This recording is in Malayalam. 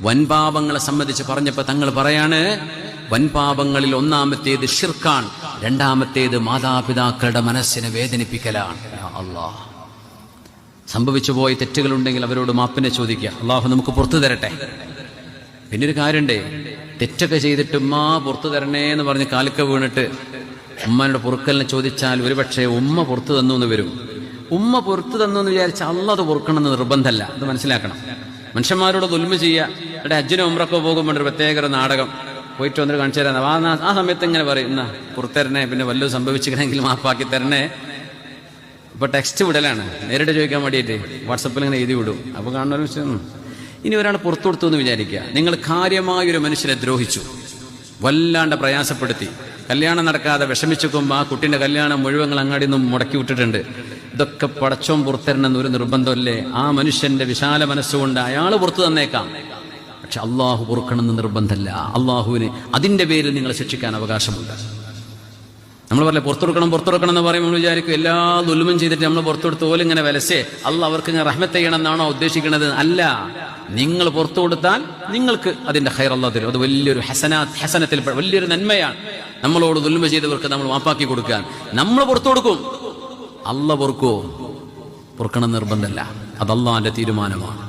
വൻപാപങ്ങളെ സംബന്ധിച്ച് പറഞ്ഞപ്പോൾ തങ്ങൾ പറയാണ്, വൻപാപങ്ങളിൽ ഒന്നാമത്തേത് ഷിർക്കാണ്, രണ്ടാമത്തേത് മാതാപിതാക്കളുടെ മനസ്സിനെ വേദനിപ്പിക്കലാണ്. യാ അല്ലാഹ്, സംഭവിച്ചു പോയ തെറ്റുകളുണ്ടെങ്കിൽ അവരോട് മാപ്പിനെ ചോദിക്കുക, അള്ളാഹു നമുക്ക് പുറത്തു തരട്ടെ. പിന്നെ ഒരു കാര്യമുണ്ടേ, തെറ്റൊക്കെ ചെയ്തിട്ട് ഉമ്മ പുറത്തു തരണേ എന്ന് പറഞ്ഞ് കാലിക്ക വീണിട്ട് ഉമ്മയുടെ പൊറുക്കലിനെ ചോദിച്ചാൽ ഒരുപക്ഷെ ഉമ്മ പുറത്തു തന്നു എന്ന് വരും. ഉമ്മ പുറത്തു തന്നു എന്ന് വിചാരിച്ചാൽ അള്ളാഹ് അത് പൊറുക്കണമെന്ന് നിർബന്ധമല്ല. അത് മനസ്സിലാക്കണം. മനുഷ്യന്മാരോട് ദുൽമ ചെയ്യുക. ഇവിടെ ഹജ്ജിനോ ഉംറക്കോ പോകുമ്പോൾ ഒരു പ്രത്യേക നാടകം പോയിട്ട് വന്നിട്ട് കാണിച്ചു തരാം. ആ സമയത്ത് ഇങ്ങനെ പറയും, എന്നാ പുറത്തരണേ, പിന്നെ വല്ലതും സംഭവിച്ചിട്ടുണ്ടെങ്കിൽ മാപ്പാക്കി തരണേ. ഇപ്പൊ ടെക്സ്റ്റ് വിടലാണ്, നേരിട്ട് ചോദിക്കാൻ വേണ്ടിയിട്ട് വാട്സപ്പിൽ ഇങ്ങനെ എഴുതി വിടും. അപ്പോൾ കാണുന്ന വിഷയം, ഇനി ഒരാൾ പുറത്തു കൊടുത്തു എന്ന് വിചാരിക്കുക, നിങ്ങൾ കാര്യമായൊരു മനുഷ്യനെ ദ്രോഹിച്ചു, വല്ലാണ്ട് പ്രയാസപ്പെടുത്തി, കല്യാണം നടക്കാതെ വിഷമിച്ചുക്കുമ്പോൾ ആ കുട്ടിന്റെ കല്യാണം മുഴുവൻ അങ്ങാടി നിന്നും മുടക്കി വിട്ടിട്ടുണ്ട്. ഇതൊക്കെ പടച്ചോൻ പുറത്തരണമെന്ന് ഒരു നിർബന്ധമല്ലേ? ആ മനുഷ്യന്റെ വിശാല മനസ്സുകൊണ്ട് അയാൾ പുറത്തു തന്നേക്കാം, പക്ഷെ അള്ളാഹു പൊറുക്കണമെന്ന് നിർബന്ധമല്ല. അള്ളാഹുവിന് അതിന്റെ പേരിൽ നിങ്ങളെ ശിക്ഷിക്കാൻ അവകാശമുണ്ട്. നമ്മൾ പറയില്ല പുറത്തുകൊടുക്കണം എന്ന് പറയുമ്പോൾ നമ്മൾ വിചാരിക്കും എല്ലാ ദുൽമും ചെയ്തിട്ട് നമ്മൾ പുറത്തുകൊടുത്ത് പോലും ഇങ്ങനെ വലസേ അള്ളാഹ് അവർക്ക് ഇങ്ങനെ റഹ്മത്ത് ചെയ്യണം എന്നാണോ ഉദ്ദേശിക്കുന്നത്? അല്ല, നിങ്ങൾ പുറത്തു കൊടുത്താൽ നിങ്ങൾക്ക് അതിന്റെ ഖൈർ അല്ലാഹ് തരും. അത് വലിയൊരു ഹസനത്തിൽ വലിയൊരു നന്മയാണ്. നമ്മളോട് ദുൽമ ചെയ്തവർക്ക് നമ്മൾ മാപ്പാക്കി കൊടുക്കാൻ നമ്മൾ പുറത്തു കൊടുക്കും. അള്ളാഹ് പൊറുക്കോ? പൊറുക്കണം നിർബന്ധമല്ല, അത് അള്ളാഹിന്റെ തീരുമാനമാണ്.